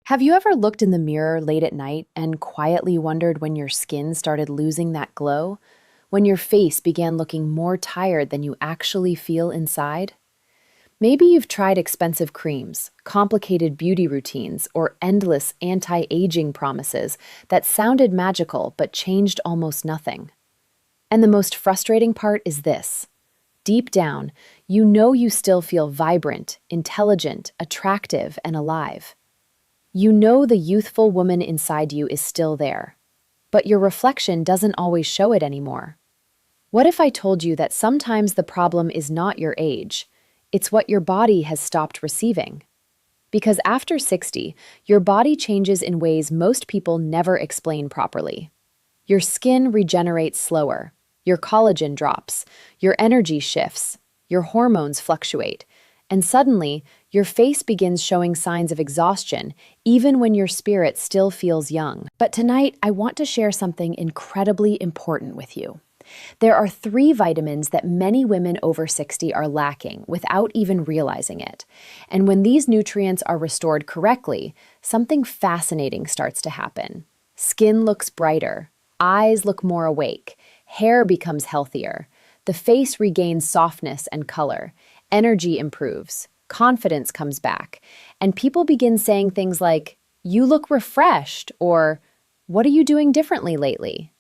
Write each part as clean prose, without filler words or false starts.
Have you ever looked in the mirror late at night and quietly wondered when your skin started losing that glow? When your face began looking more tired than you actually feel inside? Maybe you've tried expensive creams, complicated beauty routines, or endless anti-aging promises that sounded magical but changed almost nothing. And the most frustrating part is this. Deep down, you know you still feel vibrant, intelligent, attractive, and alive. You know the youthful woman inside you is still there, but your reflection doesn't always show it anymore. What if I told you that sometimes the problem is not your age, it's what your body has stopped receiving? Because after 60, your body changes in ways most people never explain properly. Your skin regenerates slower, your collagen drops, your energy shifts, your hormones fluctuate, and suddenly, your face begins showing signs of exhaustion, even when your spirit still feels young. But tonight, I want to share something incredibly important with you. There are 3 vitamins that many women over 60 are lacking without even realizing it. And when these nutrients are restored correctly, something fascinating starts to happen. Skin looks brighter, eyes look more awake, hair becomes healthier, the face regains softness and color, energy improves, confidence comes back, and people begin saying things like, "You look refreshed," or "What are you doing differently lately?"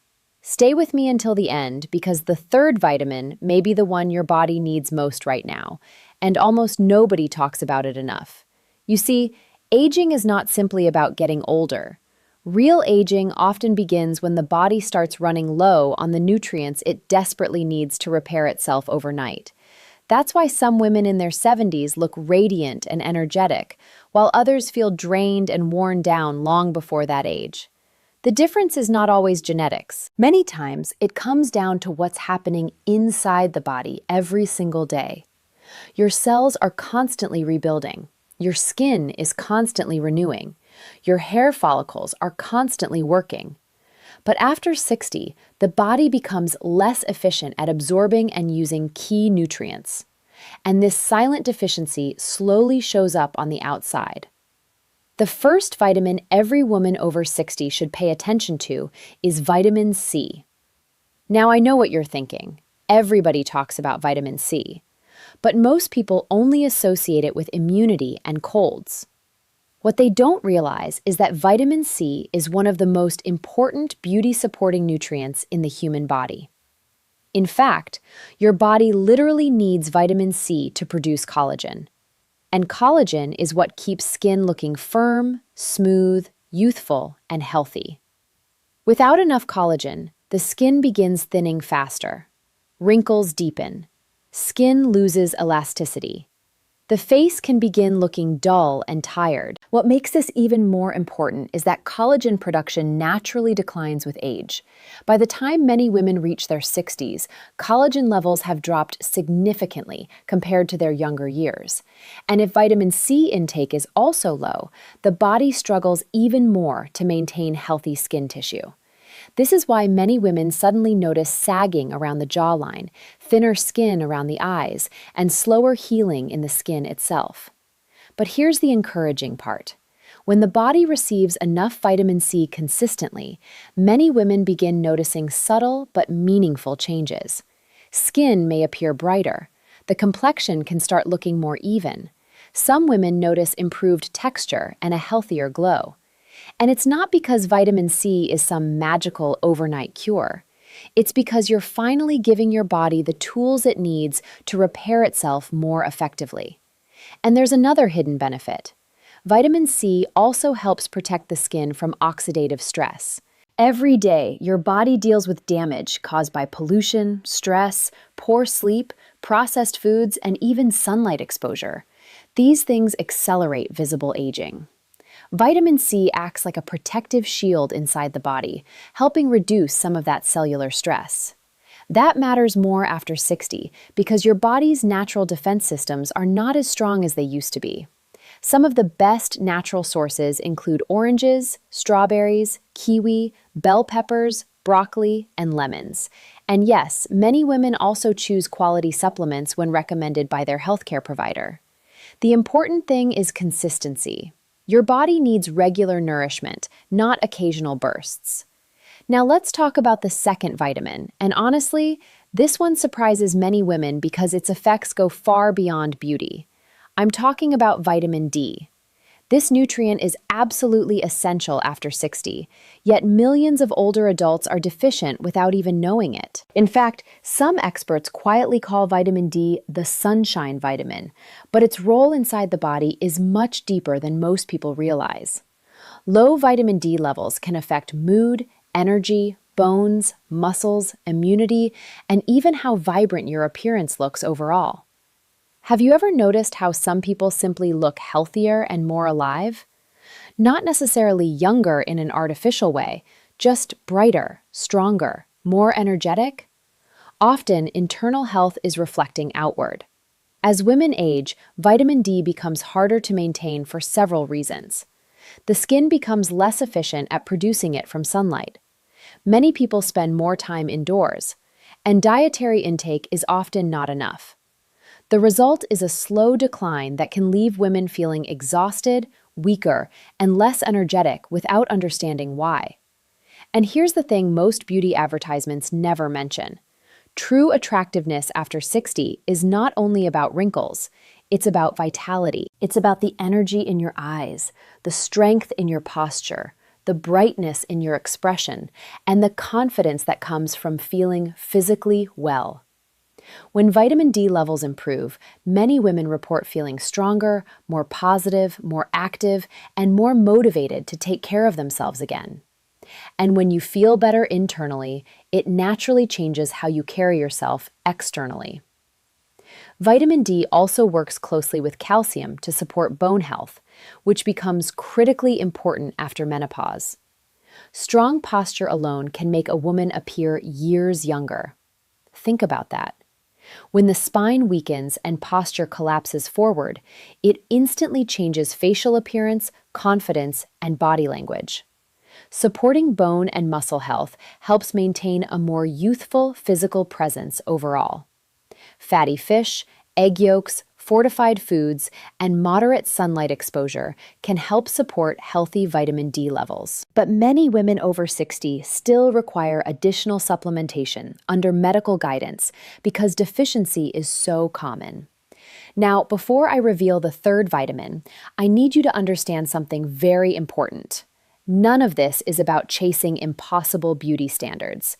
Stay with me until the end because the 3rd vitamin may be the one your body needs most right now, and almost nobody talks about it enough. You see, aging is not simply about getting older. Real aging often begins when the body starts running low on the nutrients it desperately needs to repair itself overnight. That's why some women in their 70s look radiant and energetic, while others feel drained and worn down long before that age. The difference is not always genetics. Many times, it comes down to what's happening inside the body every single day. Your cells are constantly rebuilding. Your skin is constantly renewing. Your hair follicles are constantly working. But after 60, the body becomes less efficient at absorbing and using key nutrients. And this silent deficiency slowly shows up on the outside. The first vitamin every woman over 60 should pay attention to is vitamin C. Now I know what you're thinking. Everybody talks about vitamin C. But most people only associate it with immunity and colds. What they don't realize is that vitamin C is one of the most important beauty-supporting nutrients in the human body. In fact, your body literally needs vitamin C to produce collagen. And collagen is what keeps skin looking firm, smooth, youthful, and healthy. Without enough collagen, the skin begins thinning faster. Wrinkles deepen. Skin loses elasticity. The face can begin looking dull and tired. What makes this even more important is that collagen production naturally declines with age. By the time many women reach their 60s, collagen levels have dropped significantly compared to their younger years. And if vitamin C intake is also low, the body struggles even more to maintain healthy skin tissue. This is why many women suddenly notice sagging around the jawline, thinner skin around the eyes, and slower healing in the skin itself. But here's the encouraging part. When the body receives enough vitamin C consistently, many women begin noticing subtle but meaningful changes. Skin may appear brighter. The complexion can start looking more even. Some women notice improved texture and a healthier glow. And it's not because vitamin C is some magical overnight cure. It's because you're finally giving your body the tools it needs to repair itself more effectively. And there's another hidden benefit. Vitamin C also helps protect the skin from oxidative stress. Every day, your body deals with damage caused by pollution, stress, poor sleep, processed foods, and even sunlight exposure. These things accelerate visible aging. Vitamin C acts like a protective shield inside the body, helping reduce some of that cellular stress. That matters more after 60 because your body's natural defense systems are not as strong as they used to be. Some of the best natural sources include oranges, strawberries, kiwi, bell peppers, broccoli, and lemons. And yes, many women also choose quality supplements when recommended by their healthcare provider. The important thing is consistency. Your body needs regular nourishment, not occasional bursts. Now let's talk about the second vitamin, and honestly, this one surprises many women because its effects go far beyond beauty. I'm talking about vitamin D. This nutrient is absolutely essential after 60, yet millions of older adults are deficient without even knowing it. In fact, some experts quietly call vitamin D the sunshine vitamin, but its role inside the body is much deeper than most people realize. Low vitamin D levels can affect mood, energy, bones, muscles, immunity, and even how vibrant your appearance looks overall. Have you ever noticed how some people simply look healthier and more alive? Not necessarily younger in an artificial way, just brighter, stronger, more energetic? Often, internal health is reflecting outward. As women age, vitamin D becomes harder to maintain for several reasons. The skin becomes less efficient at producing it from sunlight. Many people spend more time indoors, and dietary intake is often not enough. The result is a slow decline that can leave women feeling exhausted, weaker, and less energetic without understanding why. And here's the thing most beauty advertisements never mention. True attractiveness after 60 is not only about wrinkles, it's about vitality. It's about the energy in your eyes, the strength in your posture, the brightness in your expression, and the confidence that comes from feeling physically well. When vitamin D levels improve, many women report feeling stronger, more positive, more active, and more motivated to take care of themselves again. And when you feel better internally, it naturally changes how you carry yourself externally. Vitamin D also works closely with calcium to support bone health, which becomes critically important after menopause. Strong posture alone can make a woman appear years younger. Think about that. When the spine weakens and posture collapses forward, it instantly changes facial appearance, confidence, and body language. Supporting bone and muscle health helps maintain a more youthful physical presence overall. Fatty fish, egg yolks, fortified foods, and moderate sunlight exposure can help support healthy vitamin D levels. But many women over 60 still require additional supplementation under medical guidance because deficiency is so common. Now, before I reveal the third vitamin, I need you to understand something very important. None of this is about chasing impossible beauty standards.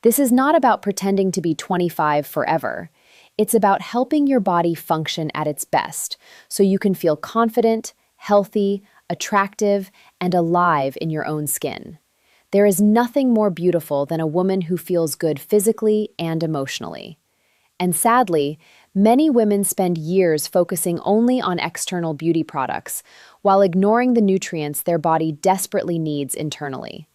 This is not about pretending to be 25 forever. It's about helping your body function at its best so you can feel confident, healthy, attractive, and alive in your own skin. There is nothing more beautiful than a woman who feels good physically and emotionally. And sadly, many women spend years focusing only on external beauty products while ignoring the nutrients their body desperately needs internally.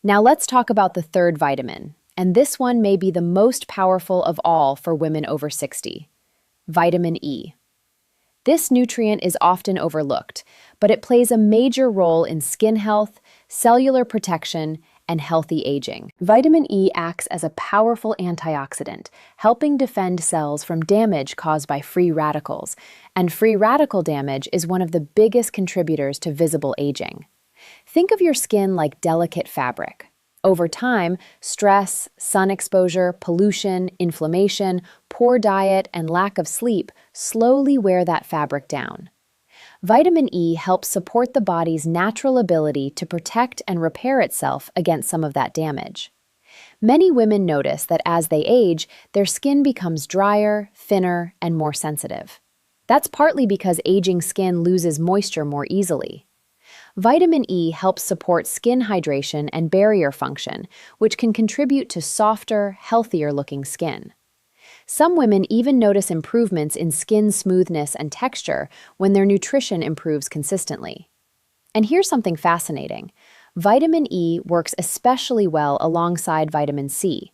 Now let's talk about the third vitamin, and this one may be the most powerful of all for women over 60, vitamin E. This nutrient is often overlooked, but it plays a major role in skin health, cellular protection, and healthy aging. Vitamin E acts as a powerful antioxidant, helping defend cells from damage caused by free radicals, and free radical damage is one of the biggest contributors to visible aging. Think of your skin like delicate fabric. Over time, stress, sun exposure, pollution, inflammation, poor diet, and lack of sleep slowly wear that fabric down. Vitamin E helps support the body's natural ability to protect and repair itself against some of that damage. Many women notice that as they age, their skin becomes drier, thinner, and more sensitive. That's partly because aging skin loses moisture more easily. Vitamin E helps support skin hydration and barrier function, which can contribute to softer, healthier-looking skin. Some women even notice improvements in skin smoothness and texture when their nutrition improves consistently. And here's something fascinating. Vitamin E works especially well alongside vitamin C.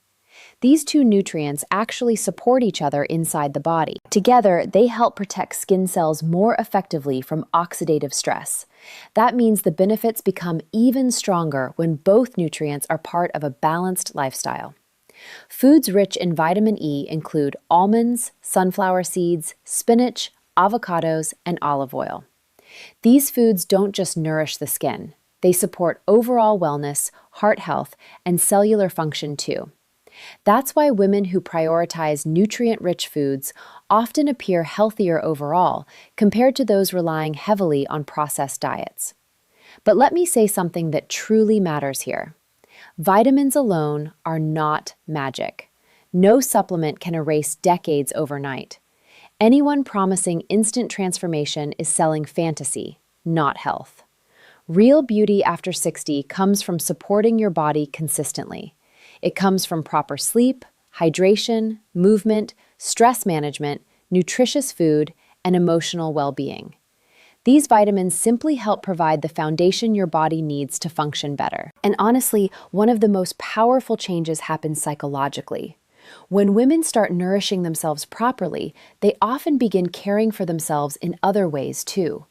These two nutrients actually support each other inside the body. Together, they help protect skin cells more effectively from oxidative stress. That means the benefits become even stronger when both nutrients are part of a balanced lifestyle. Foods rich in vitamin E include almonds, sunflower seeds, spinach, avocados, and olive oil. These foods don't just nourish the skin, they support overall wellness, heart health, and cellular function too. That's why women who prioritize nutrient-rich foods often appear healthier overall compared to those relying heavily on processed diets. But let me say something that truly matters here. Vitamins alone are not magic. No supplement can erase decades overnight. Anyone promising instant transformation is selling fantasy, not health. Real beauty after 60 comes from supporting your body consistently. It comes from proper sleep, hydration, movement, stress management, nutritious food, and emotional well-being. These vitamins simply help provide the foundation your body needs to function better. And honestly, one of the most powerful changes happens psychologically. When women start nourishing themselves properly, they often begin caring for themselves in other ways too.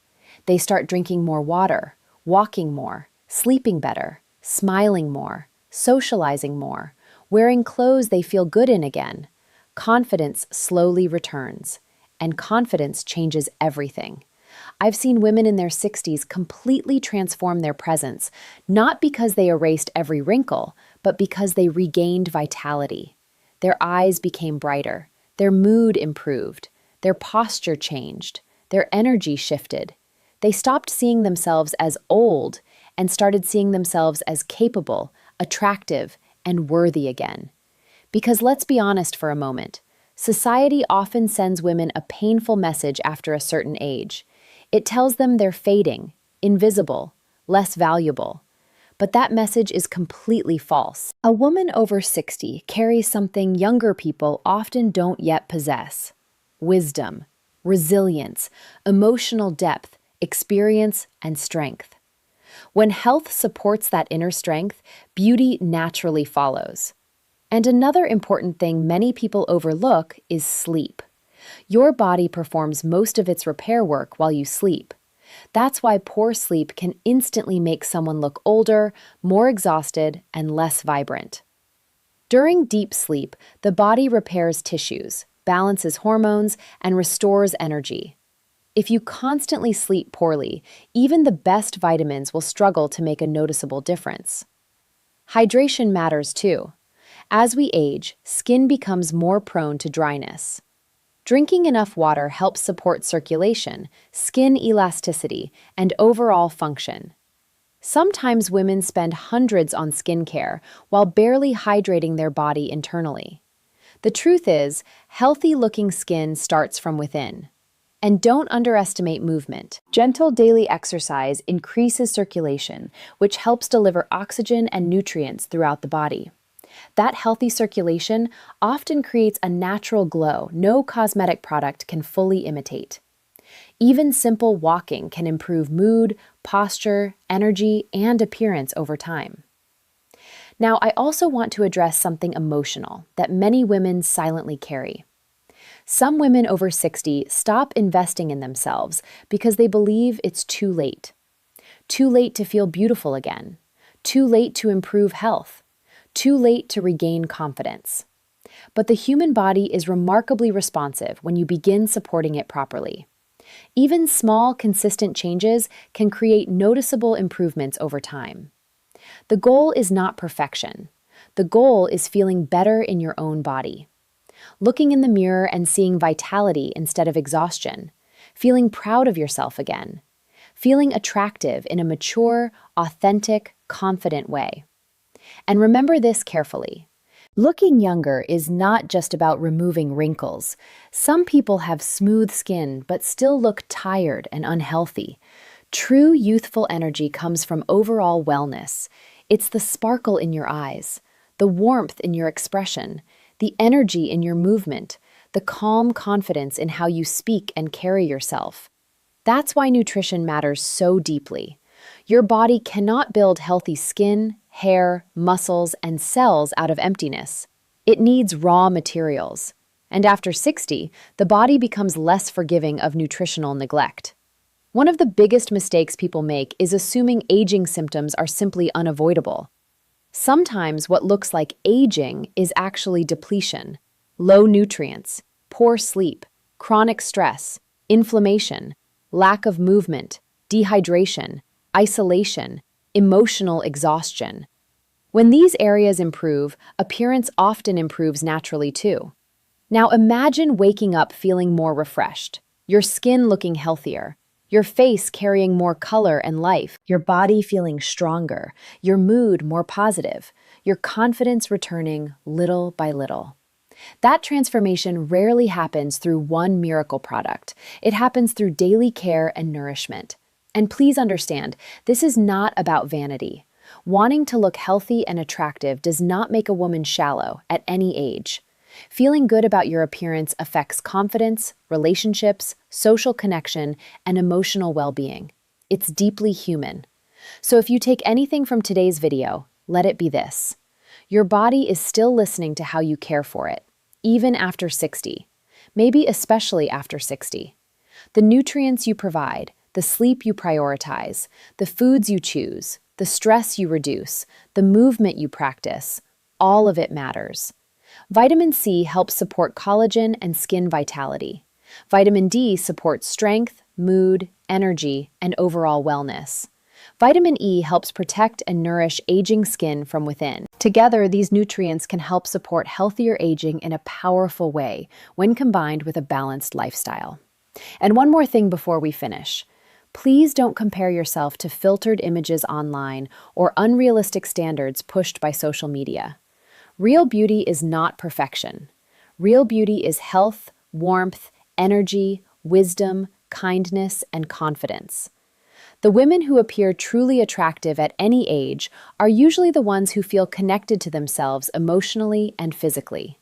They start drinking more water, walking more, sleeping better, smiling more, socializing more, wearing clothes they feel good in again. Confidence slowly returns, and confidence changes everything. I've seen women in their 60s completely transform their presence, not because they erased every wrinkle, but because they regained vitality. Their eyes became brighter, their mood improved, their posture changed, their energy shifted. They stopped seeing themselves as old and started seeing themselves as capable, attractive, and worthy again. Because let's be honest for a moment, society often sends women a painful message after a certain age. It tells them they're fading, invisible, less valuable. But that message is completely false. A woman over 60 carries something younger people often don't yet possess: wisdom, resilience, emotional depth, experience, and strength. When health supports that inner strength, beauty naturally follows. And another important thing many people overlook is sleep. Your body performs most of its repair work while you sleep. That's why poor sleep can instantly make someone look older, more exhausted, and less vibrant. During deep sleep, the body repairs tissues, balances hormones, and restores energy. If you constantly sleep poorly, even the best vitamins will struggle to make a noticeable difference. Hydration matters too. As we age, skin becomes more prone to dryness. Drinking enough water helps support circulation, skin elasticity, and overall function. Sometimes women spend hundreds on skincare while barely hydrating their body internally. The truth is, healthy-looking skin starts from within. And don't underestimate movement. Gentle daily exercise increases circulation, which helps deliver oxygen and nutrients throughout the body. That healthy circulation often creates a natural glow no cosmetic product can fully imitate. Even simple walking can improve mood, posture, energy, and appearance over time. Now, I also want to address something emotional that many women silently carry. Some women over 60 stop investing in themselves because they believe it's too late. Too late to feel beautiful again. Too late to improve health. Too late to regain confidence. But the human body is remarkably responsive when you begin supporting it properly. Even small, consistent changes can create noticeable improvements over time. The goal is not perfection. The goal is feeling better in your own body. Looking in the mirror and seeing vitality instead of exhaustion. Feeling proud of yourself again. Feeling attractive in a mature, authentic, confident way. And remember this carefully. Looking younger is not just about removing wrinkles. Some people have smooth skin but still look tired and unhealthy. True youthful energy comes from overall wellness. It's the sparkle in your eyes, the warmth in your expression, the energy in your movement, the calm confidence in how you speak and carry yourself. That's why nutrition matters so deeply. Your body cannot build healthy skin, hair, muscles, and cells out of emptiness. It needs raw materials. And after 60, the body becomes less forgiving of nutritional neglect. One of the biggest mistakes people make is assuming aging symptoms are simply unavoidable. Sometimes what looks like aging is actually depletion, low nutrients, poor sleep, chronic stress, inflammation, lack of movement, dehydration, isolation, emotional exhaustion. When these areas improve, appearance often improves naturally too. Now imagine waking up feeling more refreshed, your skin looking healthier, your face carrying more color and life, your body feeling stronger, your mood more positive, your confidence returning little by little. That transformation rarely happens through one miracle product. It happens through daily care and nourishment. And please understand, this is not about vanity. Wanting to look healthy and attractive does not make a woman shallow at any age. Feeling good about your appearance affects confidence, relationships, social connection, and emotional well-being. It's deeply human. So if you take anything from today's video, let it be this. Your body is still listening to how you care for it, even after 60, maybe especially after 60. The nutrients you provide, the sleep you prioritize, the foods you choose, the stress you reduce, the movement you practice, all of it matters. Vitamin C helps support collagen and skin vitality. Vitamin D supports strength, mood, energy, and overall wellness. Vitamin E helps protect and nourish aging skin from within. Together, these nutrients can help support healthier aging in a powerful way when combined with a balanced lifestyle. And one more thing before we finish. Please don't compare yourself to filtered images online or unrealistic standards pushed by social media. Real beauty is not perfection. Real beauty is health, warmth, energy, wisdom, kindness, and confidence. The women who appear truly attractive at any age are usually the ones who feel connected to themselves emotionally and physically.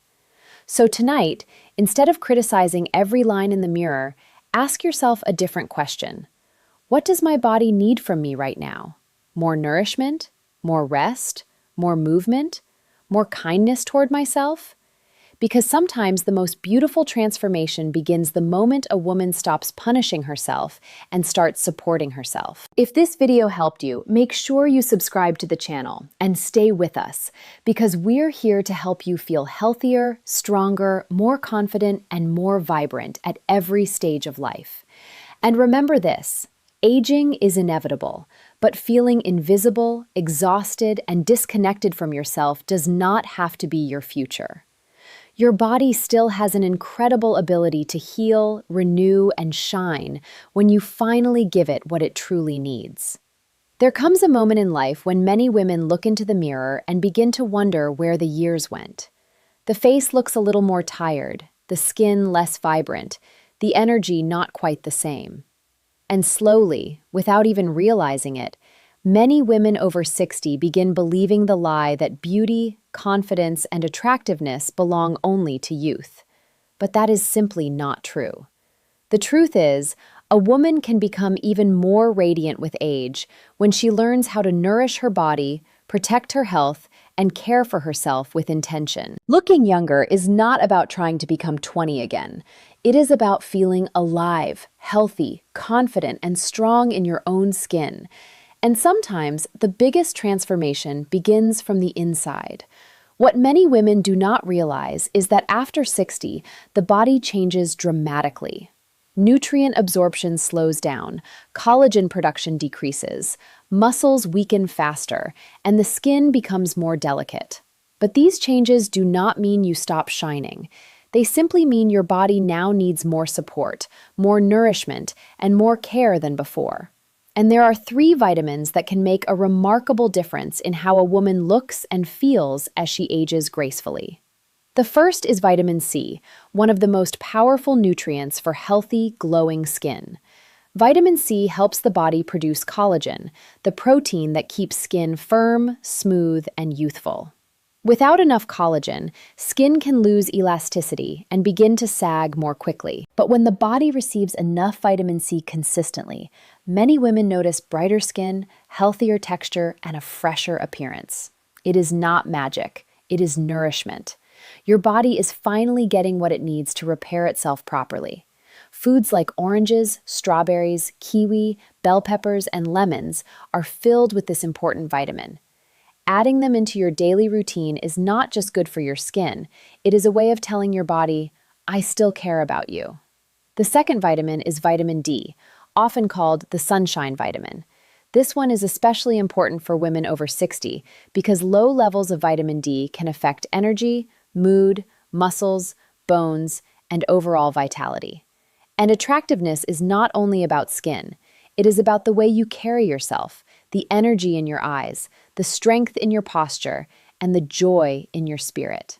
So tonight, instead of criticizing every line in the mirror, ask yourself a different question. What does my body need from me right now? More nourishment? More rest? More movement? More kindness toward myself? Because sometimes the most beautiful transformation begins the moment a woman stops punishing herself and starts supporting herself. If this video helped you, make sure you subscribe to the channel and stay with us, because we're here to help you feel healthier, stronger, more confident, and more vibrant at every stage of life. And remember this, aging is inevitable, but feeling invisible, exhausted, and disconnected from yourself does not have to be your future. Your body still has an incredible ability to heal, renew, and shine when you finally give it what it truly needs. There comes a moment in life when many women look into the mirror and begin to wonder where the years went. The face looks a little more tired, the skin less vibrant, the energy not quite the same. And slowly, without even realizing it, many women over 60 begin believing the lie that beauty, confidence, and attractiveness belong only to youth. But that is simply not true. The truth is, a woman can become even more radiant with age when she learns how to nourish her body, protect her health, and care for herself with intention. Looking younger is not about trying to become 20 again. It is about feeling alive, healthy, confident, and strong in your own skin. And sometimes the biggest transformation begins from the inside. What many women do not realize is that after 60, the body changes dramatically. Nutrient absorption slows down, collagen production decreases, muscles weaken faster, and the skin becomes more delicate. But these changes do not mean you stop shining. They simply mean your body now needs more support, more nourishment, and more care than before. And there are 3 vitamins that can make a remarkable difference in how a woman looks and feels as she ages gracefully. The first is vitamin C, one of the most powerful nutrients for healthy, glowing skin. Vitamin C helps the body produce collagen, the protein that keeps skin firm, smooth, and youthful. Without enough collagen, skin can lose elasticity and begin to sag more quickly. But when the body receives enough vitamin C consistently, many women notice brighter skin, healthier texture, and a fresher appearance. It is not magic, it is nourishment. Your body is finally getting what it needs to repair itself properly. Foods like oranges, strawberries, kiwi, bell peppers, and lemons are filled with this important vitamin. Adding them into your daily routine is not just good for your skin, it is a way of telling your body, I still care about you. The second vitamin is vitamin D, often called the sunshine vitamin. This one is especially important for women over 60 because low levels of vitamin D can affect energy, mood, muscles, bones, and overall vitality. And attractiveness is not only about skin, it is about the way you carry yourself, the energy in your eyes, the strength in your posture, and the joy in your spirit.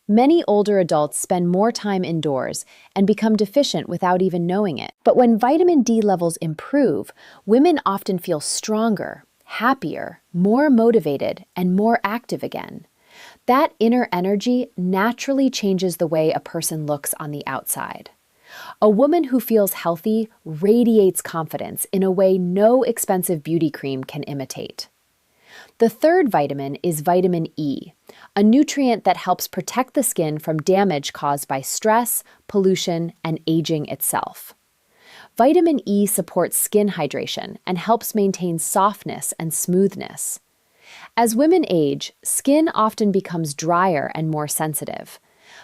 Many older adults spend more time indoors and become deficient without even knowing it. But when vitamin D levels improve, women often feel stronger, happier, more motivated, and more active again. That inner energy naturally changes the way a person looks on the outside. A woman who feels healthy radiates confidence in a way no expensive beauty cream can imitate. The third vitamin is vitamin E, a nutrient that helps protect the skin from damage caused by stress, pollution, and aging itself. Vitamin E supports skin hydration and helps maintain softness and smoothness. As women age, skin often becomes drier and more sensitive.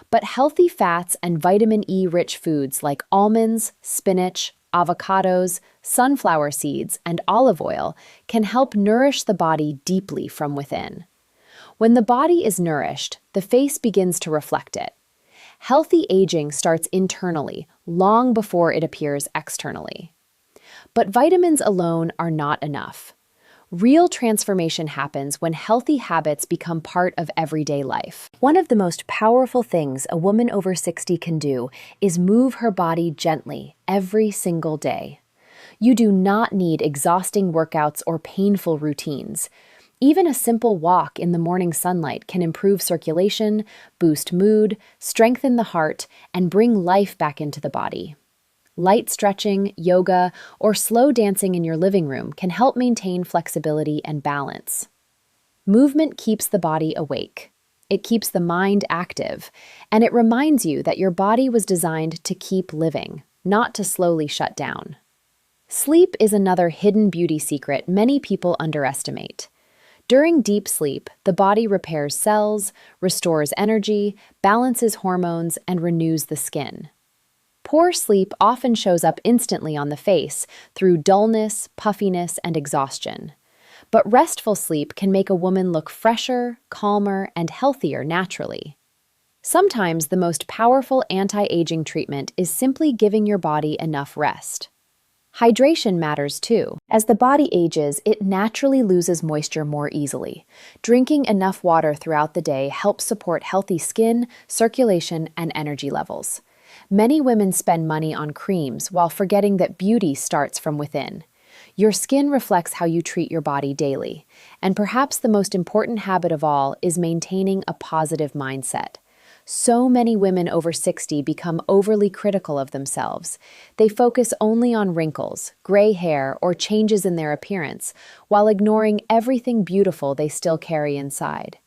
But healthy fats and vitamin E-rich foods like almonds, spinach, avocados, sunflower seeds, and olive oil can help nourish the body deeply from within. When the body is nourished, the face begins to reflect it. Healthy aging starts internally, long before it appears externally. But vitamins alone are not enough. Real transformation happens when healthy habits become part of everyday life. One of the most powerful things a woman over 60 can do is move her body gently every single day. You do not need exhausting workouts or painful routines. Even a simple walk in the morning sunlight can improve circulation, boost mood, strengthen the heart, and bring life back into the body. Light stretching, yoga, or slow dancing in your living room can help maintain flexibility and balance. Movement keeps the body awake. It keeps the mind active, and it reminds you that your body was designed to keep living, not to slowly shut down. Sleep is another hidden beauty secret many people underestimate. During deep sleep, the body repairs cells, restores energy, balances hormones, and renews the skin. Poor sleep often shows up instantly on the face through dullness, puffiness, and exhaustion. But restful sleep can make a woman look fresher, calmer, and healthier naturally. Sometimes the most powerful anti-aging treatment is simply giving your body enough rest. Hydration matters too. As the body ages, it naturally loses moisture more easily. Drinking enough water throughout the day helps support healthy skin, circulation, and energy levels. Many women spend money on creams while forgetting that beauty starts from within. Your skin reflects how you treat your body daily, and perhaps the most important habit of all is maintaining a positive mindset. So many women over 60 become overly critical of themselves. They focus only on wrinkles, gray hair, or changes in their appearance, while ignoring everything beautiful they still carry inside.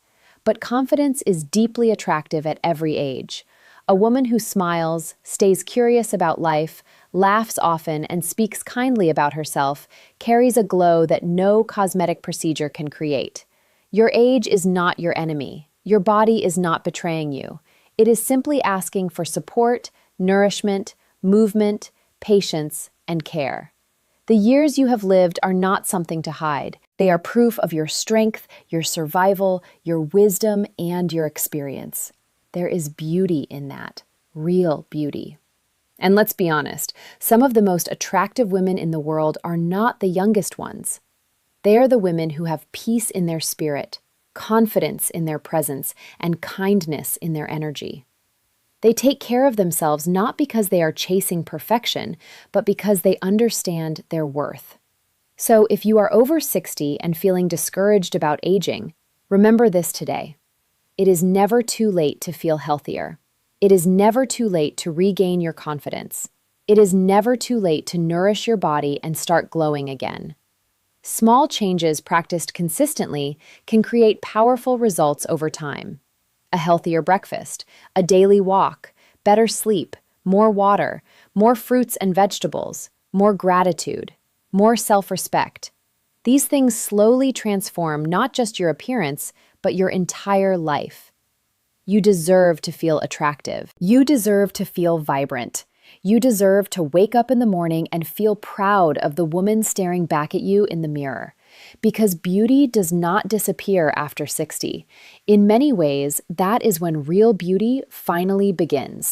But confidence is deeply attractive at every age. A woman who smiles, stays curious about life, laughs often, and speaks kindly about herself carries a glow that no cosmetic procedure can create. Your age is not your enemy. Your body is not betraying you. It is simply asking for support, nourishment, movement, patience, and care. The years you have lived are not something to hide. They are proof of your strength, your survival, your wisdom, and your experience. There is beauty in that, real beauty. And let's be honest, some of the most attractive women in the world are not the youngest ones. They are the women who have peace in their spirit, confidence in their presence, and kindness in their energy. They take care of themselves not because they are chasing perfection, but because they understand their worth. So if you are over 60 and feeling discouraged about aging, remember this today. It is never too late to feel healthier. It is never too late to regain your confidence. It is never too late to nourish your body and start glowing again. Small changes practiced consistently can create powerful results over time. A healthier breakfast, a daily walk, better sleep, more water, more fruits and vegetables, more gratitude, more self-respect. These things slowly transform not just your appearance, but your entire life. You deserve to feel attractive. You deserve to feel vibrant. You deserve to wake up in the morning and feel proud of the woman staring back at you in the mirror. Because beauty does not disappear after 60. In many ways, that is when real beauty finally begins.